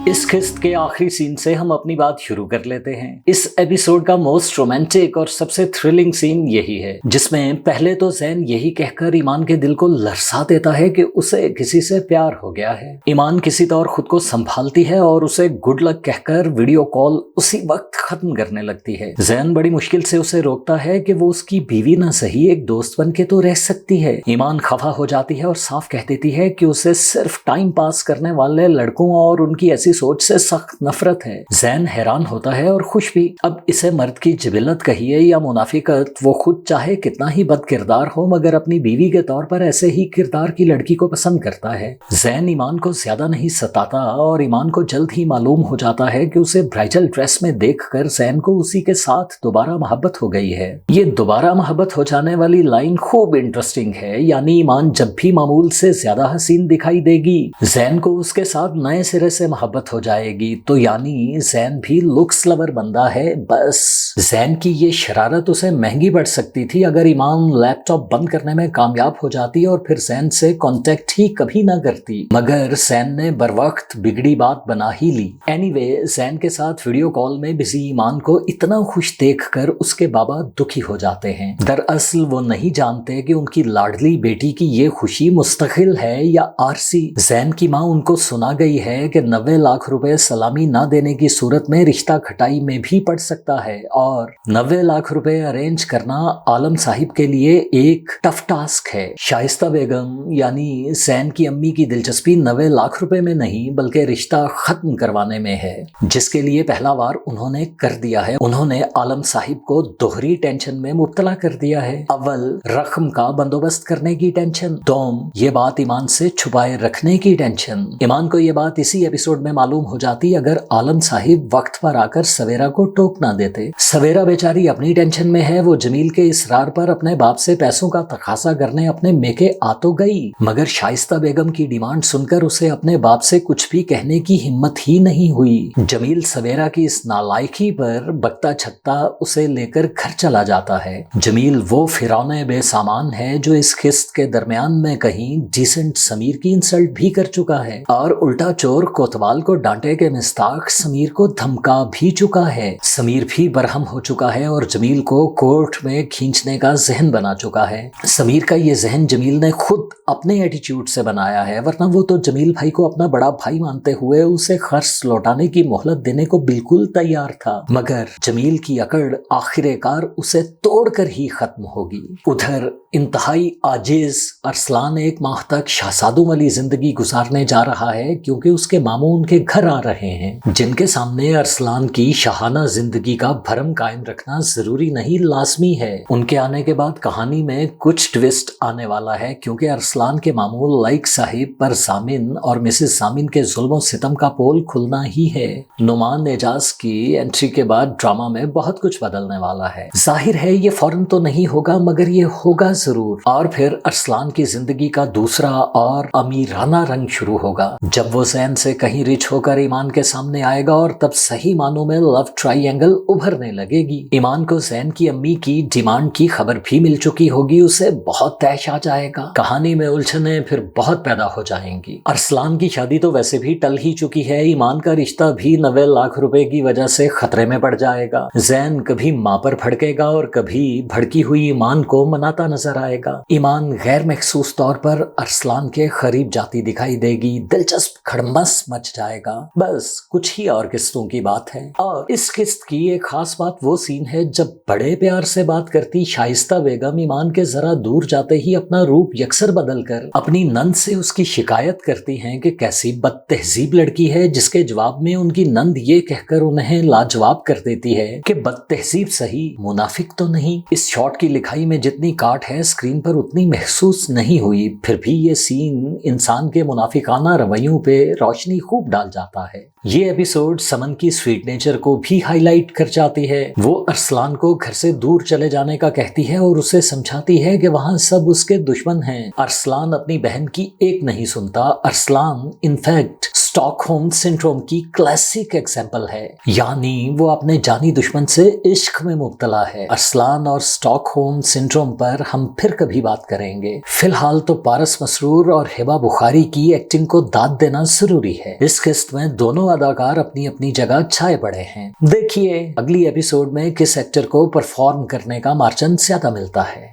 इस किस्त के आखिरी सीन से हम अपनी बात शुरू कर लेते हैं। इस एपिसोड का मोस्ट रोमांटिक और सबसे थ्रिलिंग सीन यही है, जिसमें पहले तो ज़ैन यही कहकर ईमान के दिल को लरसा देता है कि उसे किसी से प्यार हो गया है। ईमान किसी तौर खुद को संभालती है और उसे गुड लक कहकर वीडियो कॉल उसी वक्त खत्म करने लगती है। ज़ैन बड़ी मुश्किल से उसे रोकता है कि वो उसकी बीवी ना सही एक दोस्त बन के तो रह सकती है। ईमान खफा हो जाती है और साफ कह देती है कि उसे सिर्फ टाइम पास करने वाले लड़कों और उनकी ऐसी सोच से सख्त नफरत है। ज़ैन हैरान होता है और खुश भी। अब इसे मर्द की जिबिलत कहिए या मुनाफिकत, वो खुद चाहे कितना ही बद किरदार हो मगर अपनी बीवी के तौर पर ऐसे ही किरदार की लड़की को पसंद करता है। ज़ैन ईमान को ज्यादा नहीं सताता और ईमान को जल्द ही मालूम हो जाता है कि उसे ब्राइडल ड्रेस में देखकर ज़ैन को उसी के साथ दोबारा मोहब्बत हो गई है। ये दोबारा मोहब्बत हो जाने वाली लाइन खूब इंटरेस्टिंग है, यानी ईमान जब भी मामूल से ज्यादा हसीन दिखाई देगी ज़ैन को उसके साथ नए सिरे से मोहब्बत हो जाएगी। तो यानी ज़ैन भी लुक्स लवर बंदा है। बस ज़ैन की ये शरारत उसे महंगी पड़ सकती थी अगर ईमान लैपटॉप बंद करने में कामयाब हो जाती और फिर ज़ैन से कांटेक्ट ही कभी ना करती, मगर ज़ैन ने बरवक्त बिगड़ी बात बना ही ली। एनीवे, ज़ैन के साथ वीडियो कॉल में बिजी ईमान को इतना खुश देखकर उसके बाबा दुखी हो जाते हैं। दरअसल वो नहीं जानते कि उनकी लाडली बेटी की ये खुशी मुस्तकिल है या आरसी। ज़ैन की माँ उनको सुना गई है कि 90 लाख रुपए सलामी ना देने की सूरत में रिश्ता खटाई में भी पड़ सकता है और 90 लाख रुपए अरेंज करना आलम साहिब के लिए एक टफ टास्क है। शाइस्ता बेगम यानी ज़ैन की अम्मी की दिलचस्पी 90 लाख रुपए में नहीं बल्कि रिश्ता खत्म करवाने में है, जिसके लिए पहला वार उन्होंने कर दिया है। उन्होंने आलम साहिब को दोहरी टेंशन में मुब्तला कर दिया है। अव्वल रकम का बंदोबस्त करने की टेंशन, दोम ये बात ईमान से छुपाए रखने की टेंशन। ईमान को ये बात इसी एपिसोड में मालूम हो जाती अगर आलम साहिब वक्त पर आकर सवेरा को टोक ना देते। सवेरा बेचारी अपनी टेंशन में है, वो जमील के इसरार पर अपने बाप से पैसों का तकाजा करने अपने मेके आ तो गई, मगर शाइस्ता बेगम की डिमांड सुनकर उसे अपने बाप से कुछ भी कहने की हिम्मत ही नहीं हुई। जमील सवेरा की इस नालायकी पर बकता छकता उसे लेकर घर चला जाता है। जमील वो फिरौने बेसामान है जो इस किस्त के दरमियान में कहीं डिसेंट समीर की इंसल्ट भी कर चुका है और उल्टा चोर कोतवाल को डांटे के मिस्ताक समीर को धमका भी चुका है। समीर भी बरहम हो चुका है और जमील को कोर्ट में खींचने का जहन बना चुका है। समीर का ये जहन जमील ने खुद अपने एटीट्यूड से बनाया है, वरना वो तो जमील भाई को अपना बड़ा भाई मानते हुए उसे खर्च लौटाने की मोहलत देने को बिल्कुल तैयार था, मगर जमील की अकड़ आखिरकार उसे तोड़कर ही खत्म होगी। उधर इंतहाई आजिज अरसलान एक माह तक शहजादों वाली जिंदगी गुजारने जा रहा है क्योंकि उसके मामू उनके घर आ रहे हैं, जिनके सामने अरसलान की शाहाना जिंदगी का भरम कायम रखना जरूरी नहीं लाजमी है। उनके आने के बाद कहानी में कुछ ट्विस्ट आने वाला है क्योंकि अरसलान के मामू लाइक साहिब पर जामिन और मिसेस जामिन के जुल्म सितम का पोल खुलना ही है। नुमान एजाज की एंट्री के बाद ड्रामा में बहुत कुछ बदलने वाला है। जाहिर है ये फौरन तो नहीं होगा मगर ये होगा जरूर, और फिर अरसलान की जिंदगी का दूसरा और अमीराना रंग शुरू होगा जब वो ज़ैन से कहीं रिच होकर ईमान के सामने आएगा और तब सही मानों में लव ट्रायंगल उभरने लगेगी। ईमान को ज़ैन की अम्मी की डिमांड की खबर भी मिल चुकी होगी, उसे बहुत तैश आ जाएगा। कहानी में उलझने फिर बहुत पैदा हो जाएंगी। अरसलान की शादी तो वैसे भी टल ही चुकी है, ईमान का रिश्ता भी 90 लाख रुपए की वजह से खतरे में पड़ जाएगा। ज़ैन कभी माँ पर भड़केगा और कभी भड़की हुई ईमान को मनाता नजर आएगा। ईमान गैर महसूस तौर पर अरसलान के करीब जाती दिखाई देगी। दिलचस्प खड़मस मच जाएगा। बस कुछ ही और किस्तों की बात है। और इस किस्त की एक खास बात वो सीन है जब बड़े प्यार से बात करती शाइस्ता बेगम ईमान के जरा दूर जाते ही अपना रूप यकसर बदलकर अपनी नंद से उसकी शिकायत करती हैं कि कैसी बदतहजीब लड़की है, जिसके जवाब में उनकी नंद ये कहकर उन्हें लाजवाब कर देती है कि बदतहजीब सही, मुनाफिक तो नहीं। इस शॉट की लिखाई में जितनी काट है स्क्रीन पर उतनी महसूस नहीं हुई, फिर भी ये सीन इंसान के मुनाफिकाना रवैयों पे रोशनी खूब डाल जाता है। ये एपिसोड समन की स्वीट नेचर को भी हाईलाइट कर जाती है। वो अरसलान को घर से दूर चले जाने का कहती है और उसे समझाती है कि वहाँ सब उसके दुश्मन हैं। अरसलान अपनी बहन की एक नहीं सुनता। अरसलान इनफैक्ट स्टॉकहोम सिंड्रोम की क्लासिक एग्जाम्पल है, यानी वो अपने जानी दुश्मन से इश्क में मुब्तला है। अरसलान और स्टॉकहोम सिंड्रोम पर हम फिर कभी बात करेंगे। फिलहाल तो पारस मसरूर और हिबा बुखारी की एक्टिंग को दाद देना जरूरी है। इस किस्त में दोनों अदाकार अपनी अपनी जगह छाए पड़े हैं। देखिए अगली एपिसोड में किस एक्टर को परफॉर्म करने का मार्जिन ज्यादा मिलता है।